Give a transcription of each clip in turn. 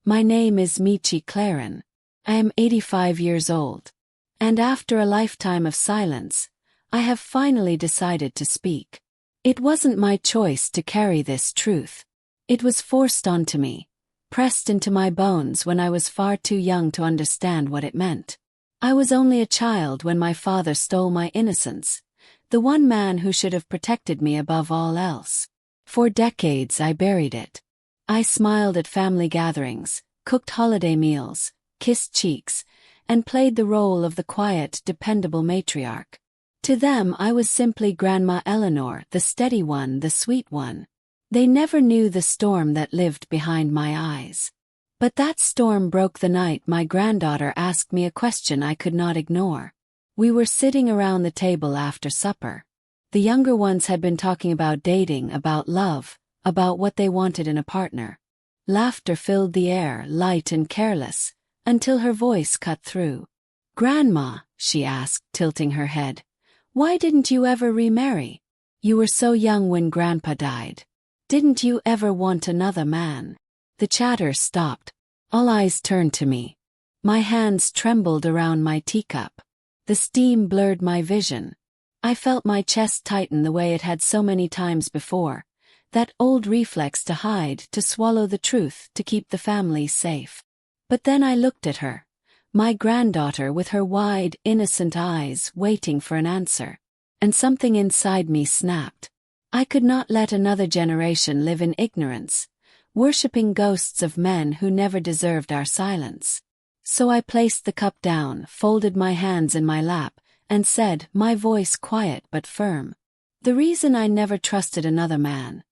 My name is Michi Claran. I am 85 years old. And after a lifetime of silence, I have finally decided to speak. It wasn't my choice to carry this truth. It was forced onto me, pressed into my bones when I was far too young to understand what it meant. I was only a child when my father stole my innocence, the one man who should have protected me above all else. For decades I buried it. I smiled at family gatherings, cooked holiday meals, kissed cheeks, and played the role of the quiet, dependable matriarch. To them I was simply Grandma Eleanor, the steady one, the sweet one. They never knew the storm that lived behind my eyes. But that storm broke the night my granddaughter asked me a question I could not ignore. We were sitting around the table after supper. The younger ones had been talking about dating, about love, about what they wanted in a partner. Laughter filled the air, light and careless, until her voice cut through. "Grandma," she asked, tilting her head, "why didn't you ever remarry? You were so young when Grandpa died. Didn't you ever want another man?" The chatter stopped. All eyes turned to me. My hands trembled around my teacup. The steam blurred my vision. I felt my chest tighten the way it had so many times before, that old reflex to hide, to swallow the truth, to keep the family safe. But then I looked at her, my granddaughter with her wide, innocent eyes waiting for an answer, and something inside me snapped. I could not let another generation live in ignorance, worshipping ghosts of men who never deserved our silence. So I placed the cup down, folded my hands in my lap, and said, my voice quiet but firm, "The reason I never trusted another man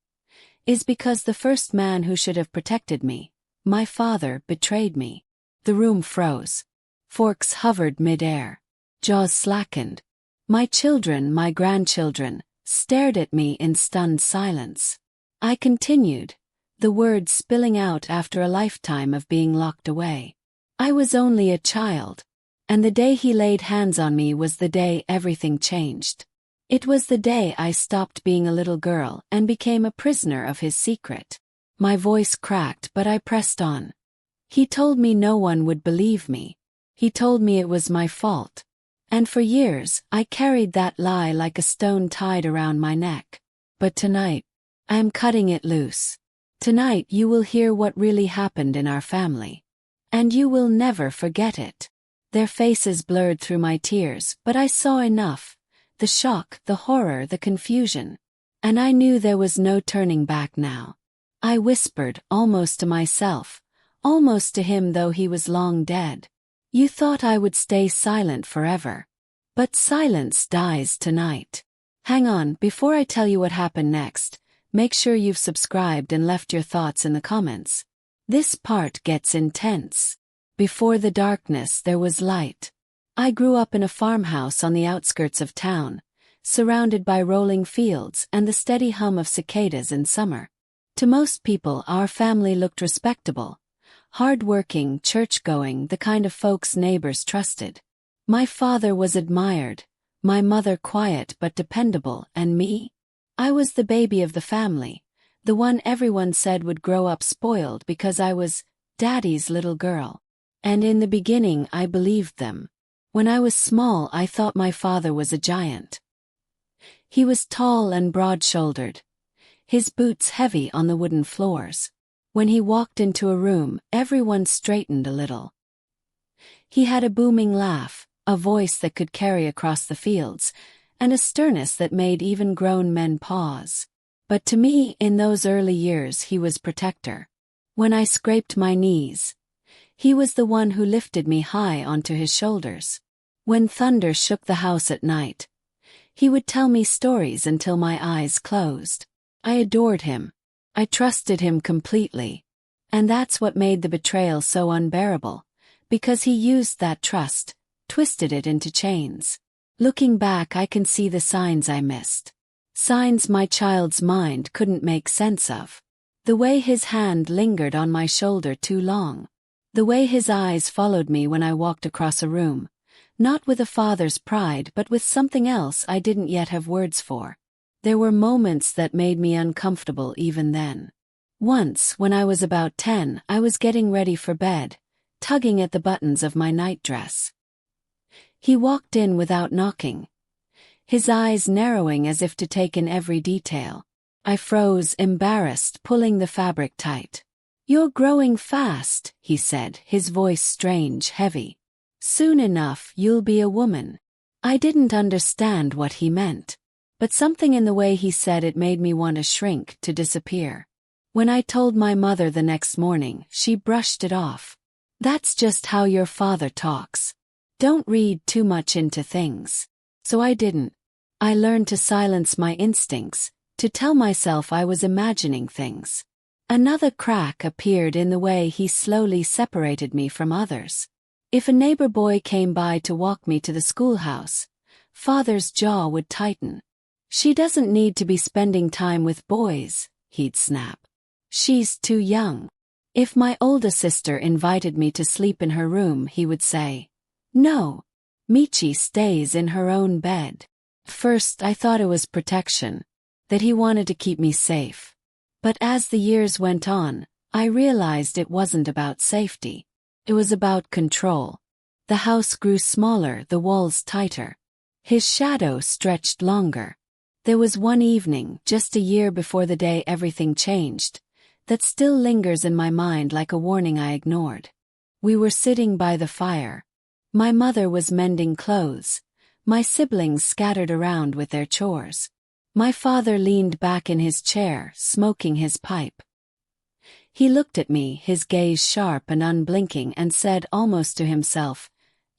is because the first man who should have protected me, my father, betrayed me." The room froze. Forks hovered mid-air. Jaws slackened. My children, my grandchildren, stared at me in stunned silence. I continued, the words spilling out after a lifetime of being locked away. I was only a child, and the day he laid hands on me was the day everything changed. It was the day I stopped being a little girl and became a prisoner of his secret. My voice cracked, but I pressed on. He told me no one would believe me. He told me it was my fault. And for years, I carried that lie like a stone tied around my neck. But tonight, I am cutting it loose. Tonight you will hear what really happened in our family. And you will never forget it. Their faces blurred through my tears, but I saw enough. The shock, the horror, the confusion. And I knew there was no turning back now. I whispered, almost to myself, almost to him though he was long dead. "You thought I would stay silent forever. But silence dies tonight." Hang on, before I tell you what happened next, make sure you've subscribed and left your thoughts in the comments. This part gets intense. Before the darkness there was light. I grew up in a farmhouse on the outskirts of town, surrounded by rolling fields and the steady hum of cicadas in summer. To most people our family looked respectable. Hard-working, church-going, the kind of folks neighbors trusted. My father was admired, my mother quiet but dependable, and me? I was the baby of the family, the one everyone said would grow up spoiled because I was Daddy's little girl. And in the beginning I believed them. When I was small I thought my father was a giant. He was tall and broad-shouldered, his boots heavy on the wooden floors. When he walked into a room, everyone straightened a little. He had a booming laugh, a voice that could carry across the fields, and a sternness that made even grown men pause. But to me, in those early years, he was protector. When I scraped my knees, he was the one who lifted me high onto his shoulders. When thunder shook the house at night, he would tell me stories until my eyes closed. I adored him. I trusted him completely. And that's what made the betrayal so unbearable, because he used that trust, twisted it into chains. Looking back, I can see the signs I missed. Signs my child's mind couldn't make sense of. The way his hand lingered on my shoulder too long. The way his eyes followed me when I walked across a room, not with a father's pride but with something else I didn't yet have words for. There were moments that made me uncomfortable even then. Once, when I was about 10, I was getting ready for bed, tugging at the buttons of my nightdress. He walked in without knocking, his eyes narrowing as if to take in every detail. I froze, embarrassed, pulling the fabric tight. "You're growing fast," he said, his voice strange, heavy. "Soon enough, you'll be a woman." I didn't understand what he meant, but something in the way he said it made me want to shrink, to disappear. When I told my mother the next morning, she brushed it off. "That's just how your father talks. Don't read too much into things." So I didn't. I learned to silence my instincts, to tell myself I was imagining things. Another crack appeared in the way he slowly separated me from others. If a neighbor boy came by to walk me to the schoolhouse, Father's jaw would tighten. "She doesn't need to be spending time with boys," he'd snap. "She's too young." If my older sister invited me to sleep in her room, he would say, "No, Michi stays in her own bed." First, I thought it was protection, that he wanted to keep me safe. But as the years went on, I realized it wasn't about safety. It was about control. The house grew smaller, the walls tighter. His shadow stretched longer. There was one evening, just a year before the day everything changed, that still lingers in my mind like a warning I ignored. We were sitting by the fire. My mother was mending clothes, my siblings scattered around with their chores. My father leaned back in his chair, smoking his pipe. He looked at me, his gaze sharp and unblinking, and said almost to himself,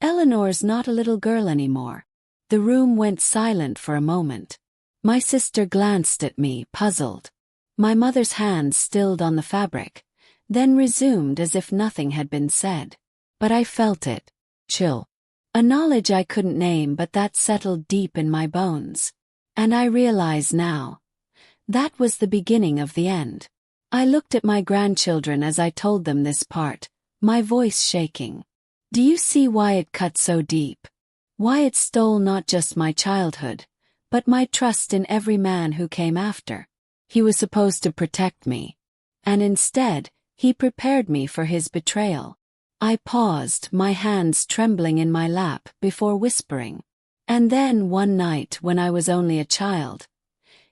"Eleanor's not a little girl anymore." The room went silent for a moment. My sister glanced at me, puzzled. My mother's hand stilled on the fabric, then resumed as if nothing had been said. But I felt it. Chill. A knowledge I couldn't name, but that settled deep in my bones. And I realize now, that was the beginning of the end. I looked at my grandchildren as I told them this part, my voice shaking. "Do you see why it cut so deep? Why it stole not just my childhood, but my trust in every man who came after? He was supposed to protect me. And instead, he prepared me for his betrayal." I paused, my hands trembling in my lap, before whispering. "And then one night when I was only a child,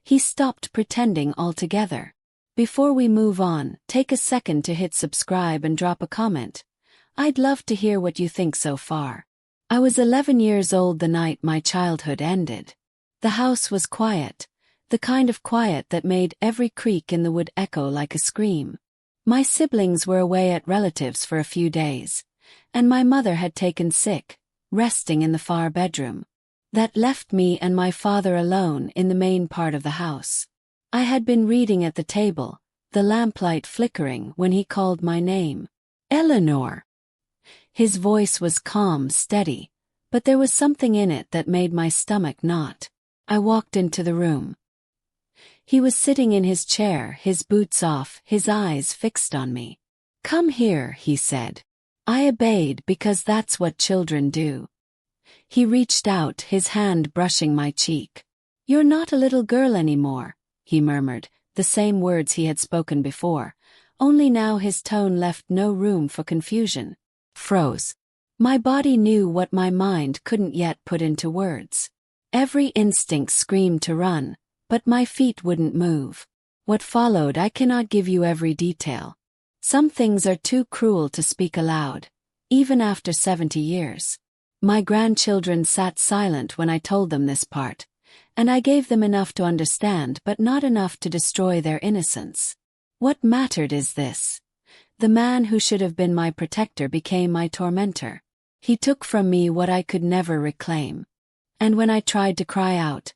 he stopped pretending altogether." Before we move on, take a second to hit subscribe and drop a comment. I'd love to hear what you think so far. I was 11 years old the night my childhood ended. The house was quiet, the kind of quiet that made every creak in the wood echo like a scream. My siblings were away at relatives for a few days, and my mother had taken sick, resting in the far bedroom. That left me and my father alone in the main part of the house. I had been reading at the table, the lamplight flickering, when he called my name. "Eleanor." His voice was calm, steady, but there was something in it that made my stomach knot. I walked into the room. He was sitting in his chair, his boots off, his eyes fixed on me. "Come here," he said. I obeyed because that's what children do. He reached out, his hand brushing my cheek. "You're not a little girl anymore," he murmured, the same words he had spoken before, only now his tone left no room for confusion. Froze. My body knew what my mind couldn't yet put into words. Every instinct screamed to run, but my feet wouldn't move. What followed, I cannot give you every detail. Some things are too cruel to speak aloud, even after 70 years. My grandchildren sat silent when I told them this part, and I gave them enough to understand but not enough to destroy their innocence. What mattered is this. The man who should have been my protector became my tormentor. He took from me what I could never reclaim. And when I tried to cry out,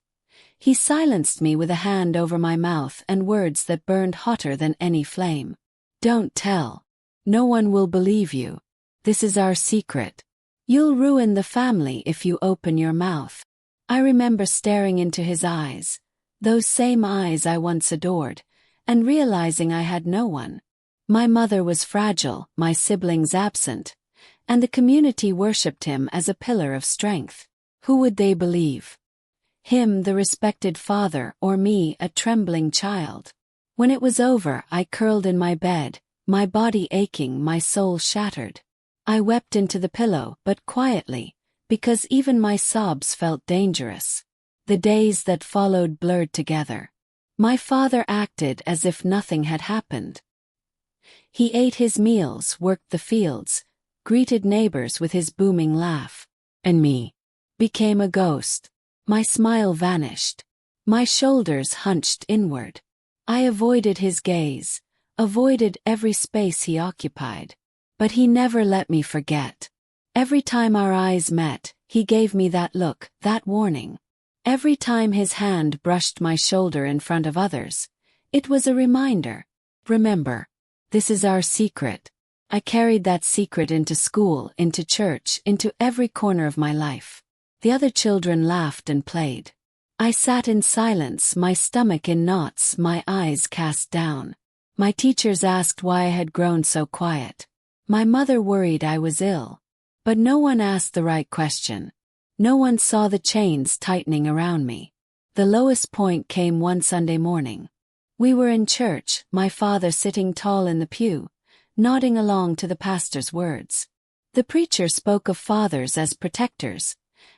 he silenced me with a hand over my mouth and words that burned hotter than any flame. "Don't tell. No one will believe you. This is our secret. You'll ruin the family if you open your mouth." I remember staring into his eyes, those same eyes I once adored, and realizing I had no one. My mother was fragile, my siblings absent, and the community worshipped him as a pillar of strength. Who would they believe? Him, the respected father, or me, a trembling child? When it was over, I curled in my bed, my body aching, my soul shattered. I wept into the pillow, but quietly, because even my sobs felt dangerous. The days that followed blurred together. My father acted as if nothing had happened. He ate his meals, worked the fields, greeted neighbors with his booming laugh, and me became a ghost. My smile vanished. My shoulders hunched inward. I avoided his gaze, avoided every space he occupied. But he never let me forget. Every time our eyes met, he gave me that look, that warning. Every time his hand brushed my shoulder in front of others, it was a reminder. Remember, this is our secret. I carried that secret into school, into church, into every corner of my life. The other children laughed and played. I sat in silence, my stomach in knots, my eyes cast down. My teachers asked why I had grown so quiet. My mother worried I was ill. But no one asked the right question. No one saw the chains tightening around me. The lowest point came one Sunday morning. We were in church, my father sitting tall in the pew, nodding along to the pastor's words. The preacher spoke of fathers as protectors,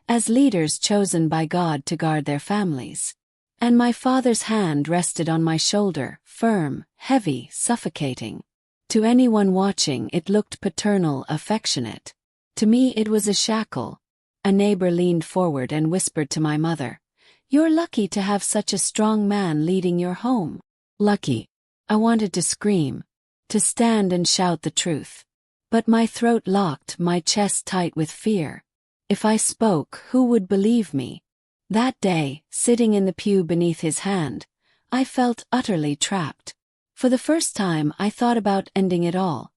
as leaders chosen by God to guard their families. And my father's hand rested on my shoulder, firm, heavy, suffocating. To anyone watching, it looked paternal, affectionate. To me, it was a shackle. A neighbor leaned forward and whispered to my mother, "You're lucky to have such a strong man leading your home." Lucky. I wanted to scream, to stand and shout the truth. But my throat locked, my chest tight with fear. If I spoke, who would believe me? That day, sitting in the pew beneath his hand, I felt utterly trapped. For the first time, I thought about ending it all.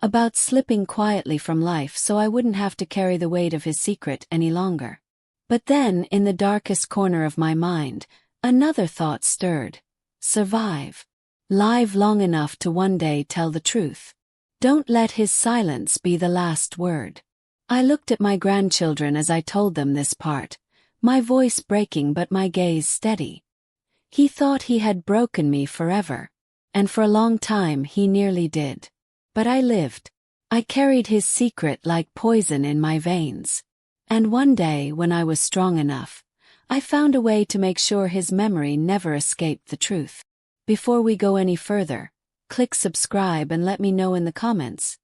About slipping quietly from life so I wouldn't have to carry the weight of his secret any longer. But then, in the darkest corner of my mind, another thought stirred. Survive. Live long enough to one day tell the truth. Don't let his silence be the last word. I looked at my grandchildren as I told them this part, my voice breaking but my gaze steady. He thought he had broken me forever. And for a long time he nearly did. But I lived. I carried his secret like poison in my veins. And one day, when I was strong enough, I found a way to make sure his memory never escaped the truth. Before we go any further, click subscribe and let me know in the comments.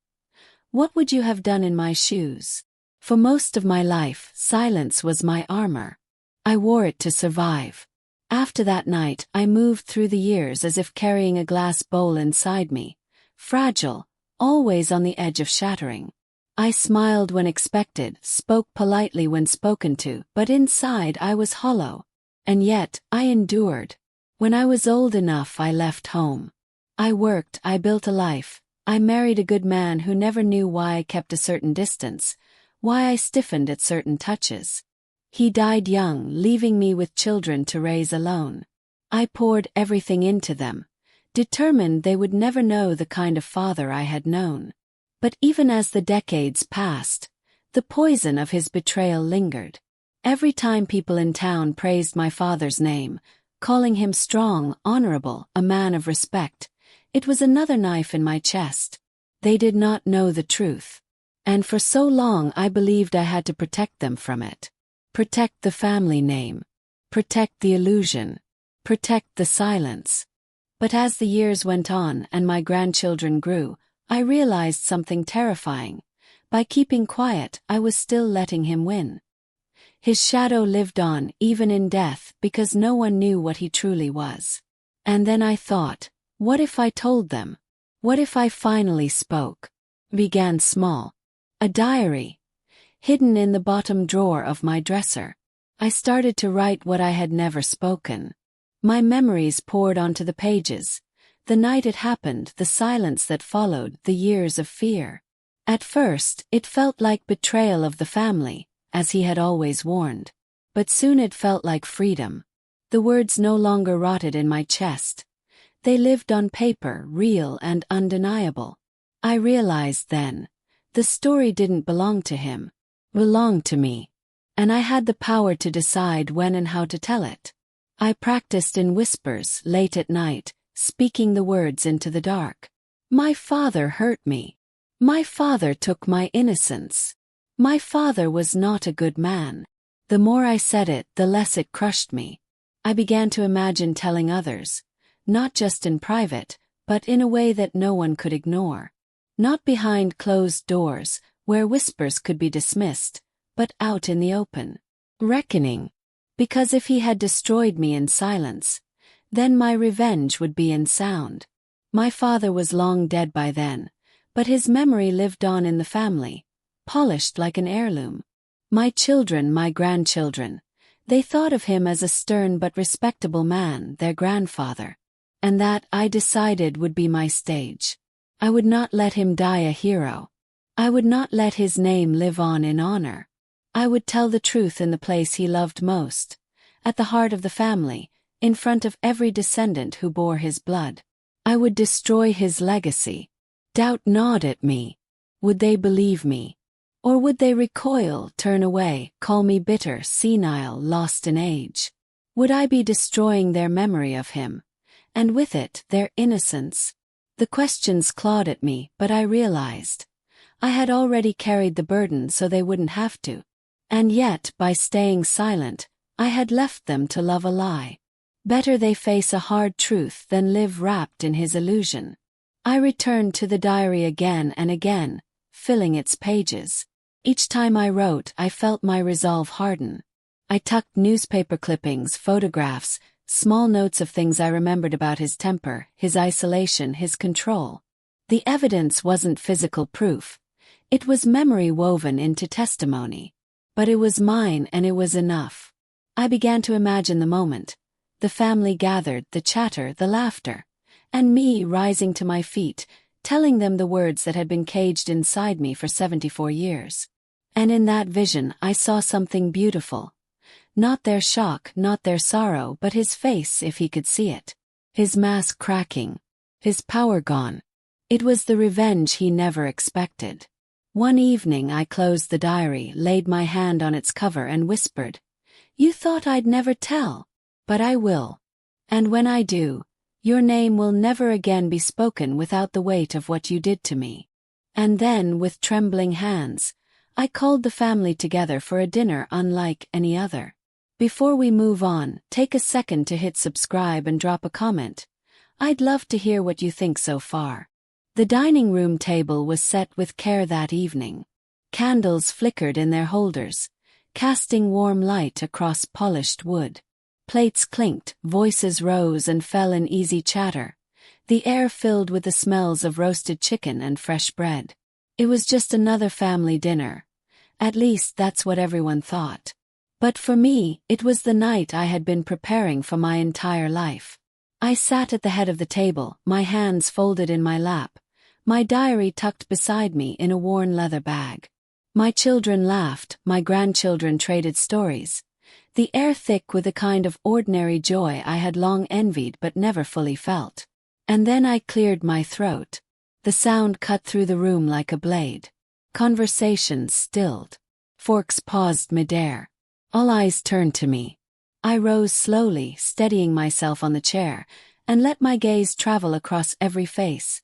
What would you have done in my shoes? For most of my life, silence was my armor. I wore it to survive. After that night, I moved through the years as if carrying a glass bowl inside me, fragile, always on the edge of shattering. I smiled when expected, spoke politely when spoken to, but inside I was hollow. And yet, I endured. When I was old enough, I left home. I worked, I built a life. I married a good man who never knew why I kept a certain distance, why I stiffened at certain touches. He died young, leaving me with children to raise alone. I poured everything into them, determined they would never know the kind of father I had known. But even as the decades passed, the poison of his betrayal lingered. Every time people in town praised my father's name, calling him strong, honorable, a man of respect, it was another knife in my chest. They did not know the truth. And for so long I believed I had to protect them from it. Protect the family name. Protect the illusion. Protect the silence. But as the years went on and my grandchildren grew, I realized something terrifying. By keeping quiet, I was still letting him win. His shadow lived on, even in death, because no one knew what he truly was. And then I thought, what if I told them? What if I finally spoke? Began small. A diary. Hidden in the bottom drawer of my dresser. I started to write what I had never spoken. My memories poured onto the pages. The night it happened, the silence that followed, the years of fear. At first, it felt like betrayal of the family, as he had always warned. But soon it felt like freedom. The words no longer rotted in my chest. They lived on paper, real and undeniable. I realized then, the story didn't belong to him. Belonged to me. And I had the power to decide when and how to tell it. I practiced in whispers, late at night, speaking the words into the dark. My father hurt me. My father took my innocence. My father was not a good man. The more I said it, the less it crushed me. I began to imagine telling others, not just in private, but in a way that no one could ignore. Not behind closed doors, where whispers could be dismissed, but out in the open. Reckoning. Because if he had destroyed me in silence, then my revenge would be in sound. My father was long dead by then, but his memory lived on in the family, polished like an heirloom. My children, my grandchildren, they thought of him as a stern but respectable man, their grandfather. And that, I decided, would be my stage. I would not let him die a hero. I would not let his name live on in honor. I would tell the truth in the place he loved most, at the heart of the family, in front of every descendant who bore his blood. I would destroy his legacy. Doubt gnawed at me. Would they believe me? Or would they recoil, turn away, call me bitter, senile, lost in age? Would I be destroying their memory of him, and with it, their innocence? The questions clawed at me, but I realized I had already carried the burden so they wouldn't have to. And yet, by staying silent, I had left them to love a lie. Better they face a hard truth than live wrapped in his illusion. I returned to the diary again and again, filling its pages. Each time I wrote, I felt my resolve harden. I tucked newspaper clippings, photographs, small notes of things I remembered about his temper, his isolation, his control. The evidence wasn't physical proof. It was memory woven into testimony. But it was mine, and it was enough. I began to imagine the moment. The family gathered, the chatter, the laughter. And me rising to my feet, telling them the words that had been caged inside me for 74 years. And in that vision I saw something beautiful. Not their shock, not their sorrow, but his face if he could see it. His mask cracking. His power gone. It was the revenge he never expected. One evening I closed the diary, laid my hand on its cover and whispered, "You thought I'd never tell, but I will. And when I do, your name will never again be spoken without the weight of what you did to me." And then, with trembling hands, I called the family together for a dinner unlike any other. Before we move on, take a second to hit subscribe and drop a comment. I'd love to hear what you think so far. The dining room table was set with care that evening. Candles flickered in their holders, casting warm light across polished wood. Plates clinked, voices rose and fell in easy chatter, the air filled with the smells of roasted chicken and fresh bread. It was just another family dinner. At least that's what everyone thought. But for me, it was the night I had been preparing for my entire life. I sat at the head of the table, my hands folded in my lap, my diary tucked beside me in a worn leather bag. My children laughed, my grandchildren traded stories, the air thick with a kind of ordinary joy I had long envied but never fully felt. And then I cleared my throat. The sound cut through the room like a blade. Conversations stilled. Forks paused midair. All eyes turned to me. I rose slowly, steadying myself on the chair, and let my gaze travel across every face.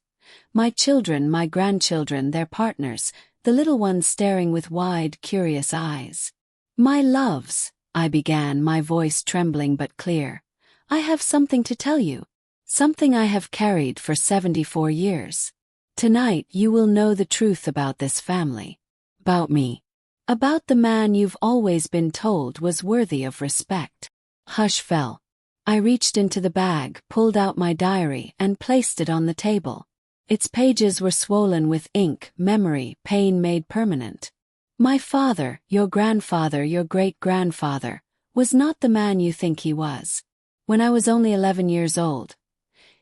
My children, my grandchildren, their partners, the little ones staring with wide, curious eyes. "My loves," I began, my voice trembling but clear. "I have something to tell you. Something I have carried for 74 years. Tonight you will know the truth about this family. About me. About the man you've always been told was worthy of respect." Hush fell. I reached into the bag, pulled out my diary, and placed it on the table. Its pages were swollen with ink, memory, pain made permanent. My father, your grandfather, your great-grandfather, was not the man you think he was. When I was only 11 years old,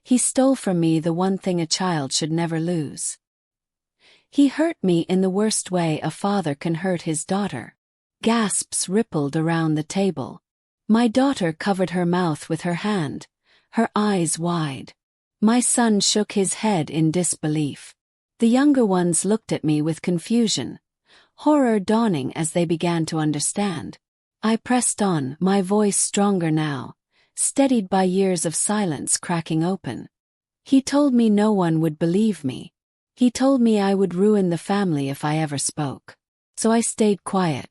he stole from me the one thing a child should never lose. He hurt me in the worst way a father can hurt his daughter. Gasps rippled around the table. My daughter covered her mouth with her hand, her eyes wide. My son shook his head in disbelief. The younger ones looked at me with confusion, horror dawning as they began to understand. I pressed on, my voice stronger now, steadied by years of silence cracking open. He told me no one would believe me. He told me I would ruin the family if I ever spoke. So I stayed quiet.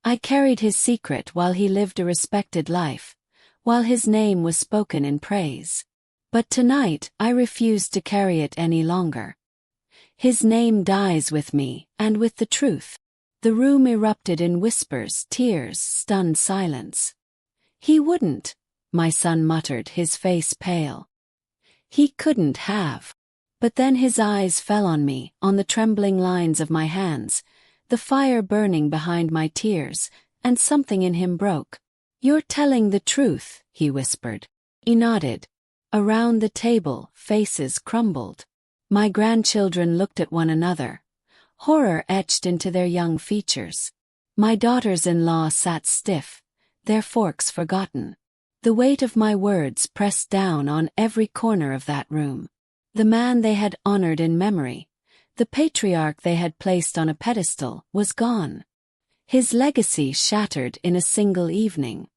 I carried his secret while he lived a respected life, while his name was spoken in praise. But tonight I refused to carry it any longer. His name dies with me, and with the truth. The room erupted in whispers, tears, stunned silence. He wouldn't, my son muttered, his face pale. He couldn't have. But then his eyes fell on me, on the trembling lines of my hands, the fire burning behind my tears, and something in him broke. You're telling the truth, he whispered. He nodded. Around the table, faces crumbled. My grandchildren looked at one another. Horror etched into their young features. My daughters-in-law sat stiff, their forks forgotten. The weight of my words pressed down on every corner of that room. The man they had honored in memory, the patriarch they had placed on a pedestal, was gone. His legacy shattered in a single evening.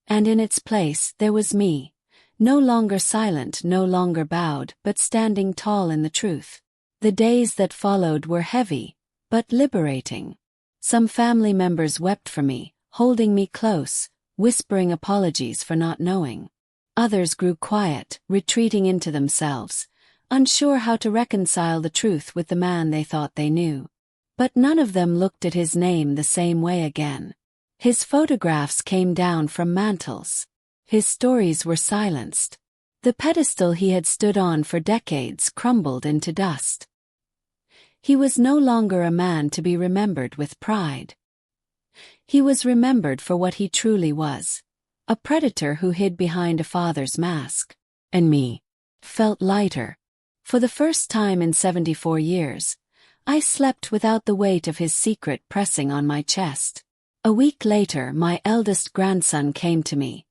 And in its place there was me, no longer silent, no longer bowed, but standing tall in the truth. The days that followed were heavy, but liberating. Some family members wept for me, holding me close, whispering apologies for not knowing. Others grew quiet, retreating into themselves, unsure how to reconcile the truth with the man they thought they knew. But none of them looked at his name the same way again. His photographs came down from mantels. His stories were silenced. The pedestal he had stood on for decades crumbled into dust. He was no longer a man to be remembered with pride. He was remembered for what he truly was, a predator who hid behind a father's mask. And me felt lighter. For the first time in 74 years, I slept without the weight of his secret pressing on my chest. A week later, my eldest grandson came to me.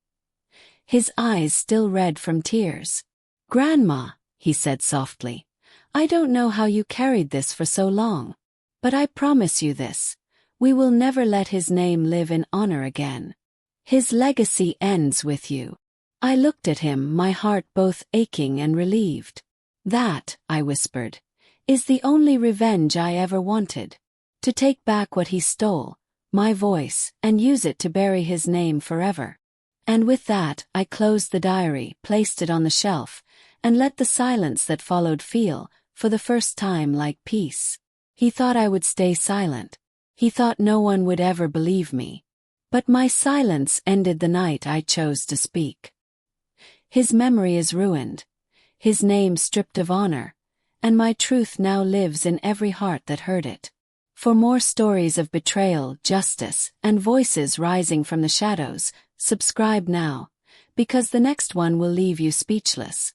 His eyes still red from tears. "Grandma," he said softly, "I don't know how you carried this for so long. But I promise you this, we will never let his name live in honor again. His legacy ends with you." I looked at him, my heart both aching and relieved. "That," I whispered, "is the only revenge I ever wanted. To take back what he stole, my voice, and use it to bury his name forever." And with that, I closed the diary, placed it on the shelf, and let the silence that followed feel, for the first time, like peace. He thought I would stay silent. He thought no one would ever believe me. But my silence ended the night I chose to speak. His memory is ruined, his name stripped of honor, and my truth now lives in every heart that heard it. For more stories of betrayal, justice, and voices rising from the shadows, subscribe now, because the next one will leave you speechless.